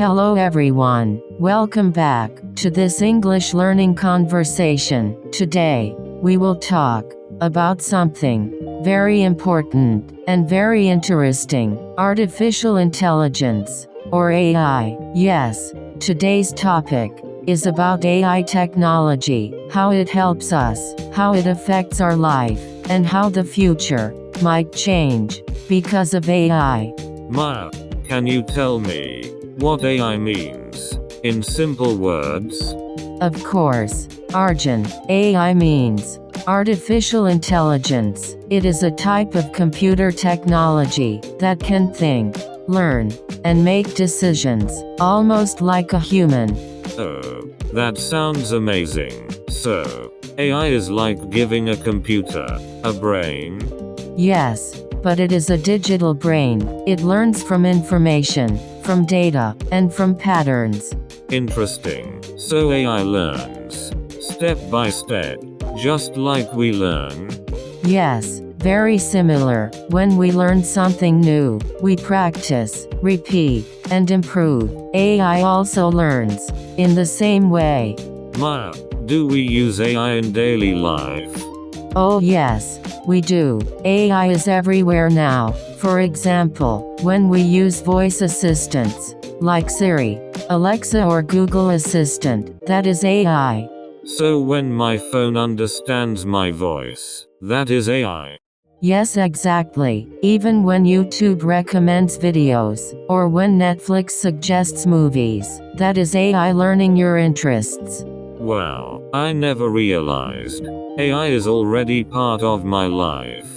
Hello everyone, welcome back to this English learning conversation. Today, we will talk about something very important and very interesting, artificial intelligence, or AI. Yes, today's topic is about AI technology, how it helps us, how it affects our life, and how the future might change because of AI. Maya, can you tell me what AI means, in simple words? Of course, Arjun, AI means artificial intelligence. It is a type of computer technology that can think, learn, and make decisions, almost like a human. Oh, that sounds amazing. So, AI is like giving a computer a brain? Yes, but it is a digital brain. It learns from information, from data, and from patterns. Interesting. So AI learns step by step, just like we learn? Yes, very similar. When we learn something new, we practice, repeat, and improve. AI also learns in the same way. Maya, do we use AI in daily life? Oh yes, we do. AI is everywhere now. For example, when we use voice assistants, like Siri, Alexa or Google Assistant, that is AI. So when my phone understands my voice, that is AI? Yes, exactly. Even when YouTube recommends videos, or when Netflix suggests movies, that is AI learning your interests. Wow, I never realized. AI is already part of my life.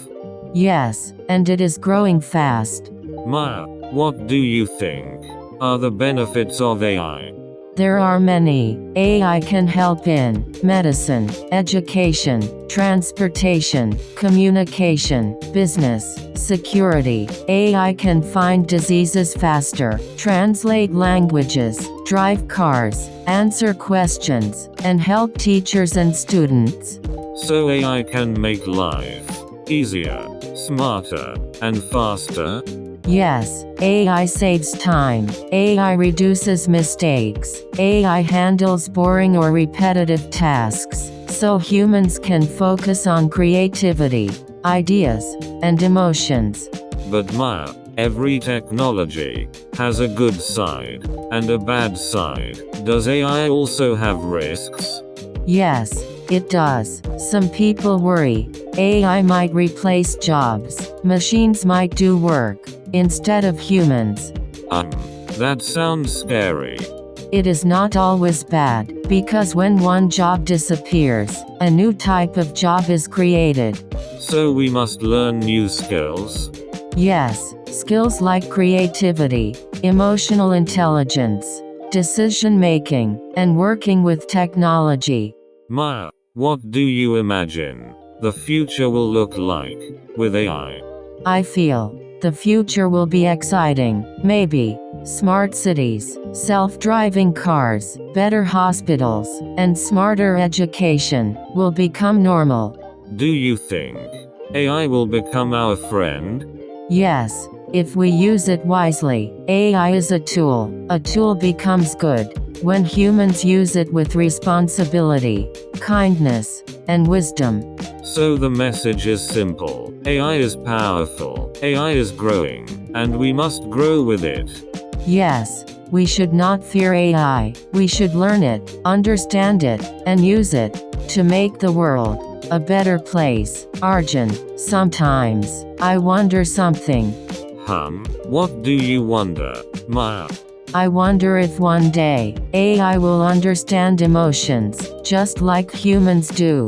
Yes, and it is growing fast. Maya, what do you think are the benefits of AI? There are many. AI can help in medicine, education, transportation, communication, business, security. AI can find diseases faster, translate languages, drive cars, answer questions, and help teachers and students. So AI can make life easier, smarter, and faster? Yes, AI saves time. AI reduces mistakes. AI handles boring or repetitive tasks, so humans can focus on creativity, ideas, and emotions. But Maya, every technology has a good side and a bad side. Does AI also have risks? Yes, it does. Some people worry AI might replace jobs. Machines might do work instead of humans. That sounds scary. It is not always bad, because when one job disappears, a new type of job is created. So we must learn new skills? Yes, skills like creativity, emotional intelligence, decision making, and working with technology. Maya, what do you imagine the future will look like with AI? I feel the future will be exciting. Maybe smart cities, self-driving cars, better hospitals, and smarter education will become normal. Do you think AI will become our friend? Yes, if we use it wisely. AI is a tool. A tool becomes good when humans use it with responsibility, kindness, and wisdom. So the message is simple. AI is powerful, AI is growing, and we must grow with it. Yes, we should not fear AI. We should learn it, understand it, and use it to make the world a better place. Arjun, sometimes I wonder something. What do you wonder, Maya? I wonder if one day AI will understand emotions just like humans do.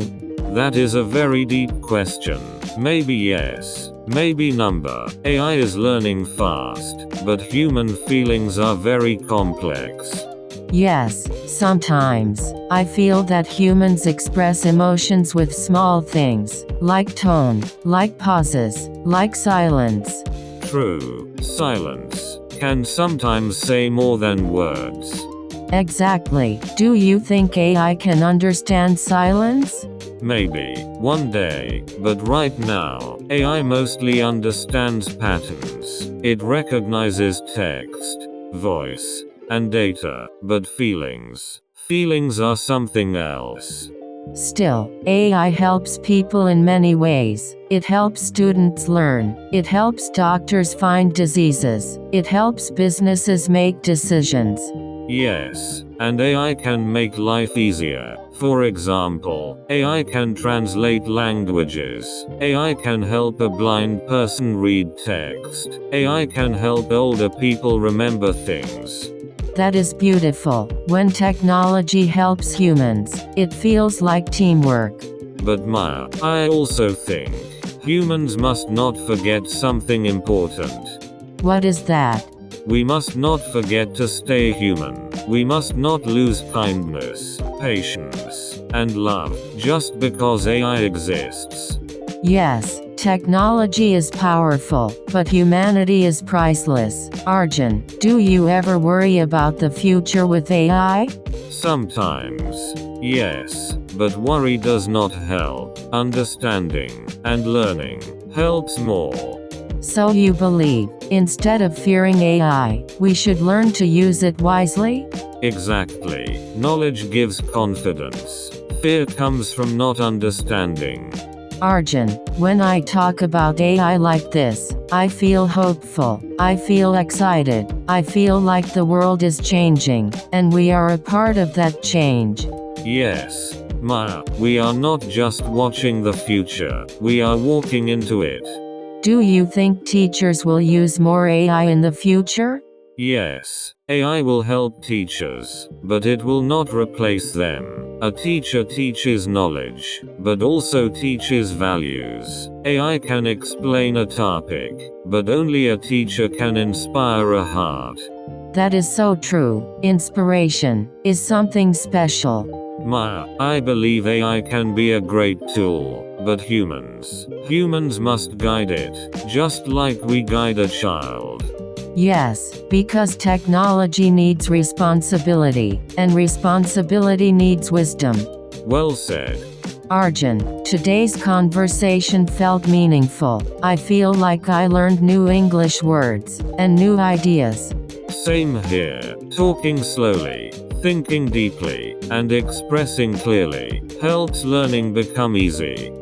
That is a very deep question. Maybe yes, maybe number. AI is learning fast, but human feelings are very complex. Yes, sometimes I feel that humans express emotions with small things, like tone, like pauses, like silence. True, silence can sometimes say more than words. Exactly. Do you think AI can understand silence? Maybe, one day, but right now, AI mostly understands patterns. It recognizes text, voice, and data, but feelings. Feelings are something else. Still, AI helps people in many ways. It helps students learn. It helps doctors find diseases. It helps businesses make decisions. Yes, and AI can make life easier. For example, AI can translate languages. AI can help a blind person read text. AI can help older people remember things. That is beautiful. When technology helps humans, it feels like teamwork. But Maya, I also think humans must not forget something important. What is that? We must not forget to stay human. We must not lose kindness, patience, and love just because AI exists. Yes, technology is powerful, but humanity is priceless. Arjun, do you ever worry about the future with AI? Sometimes, yes, but worry does not help. Understanding and learning helps more. So you believe, instead of fearing AI, we should learn to use it wisely? Exactly. Knowledge gives confidence. Fear comes from not understanding. Arjun, when I talk about AI like this, I feel hopeful. I feel excited. I feel like the world is changing, and we are a part of that change. Yes, Maya, we are not just watching the future, we are walking into it. Do you think teachers will use more AI in the future? Yes, AI will help teachers, but it will not replace them. A teacher teaches knowledge, but also teaches values. AI can explain a topic, but only a teacher can inspire a heart. That is so true. Inspiration is something special. Maya, I believe AI can be a great tool, but humans must guide it, just like we guide a child. Yes, because technology needs responsibility, and responsibility needs wisdom. Well said. Arjun, today's conversation felt meaningful. I feel like I learned new English words and new ideas. Same here. Talking slowly, thinking deeply, and expressing clearly helps learning become easy.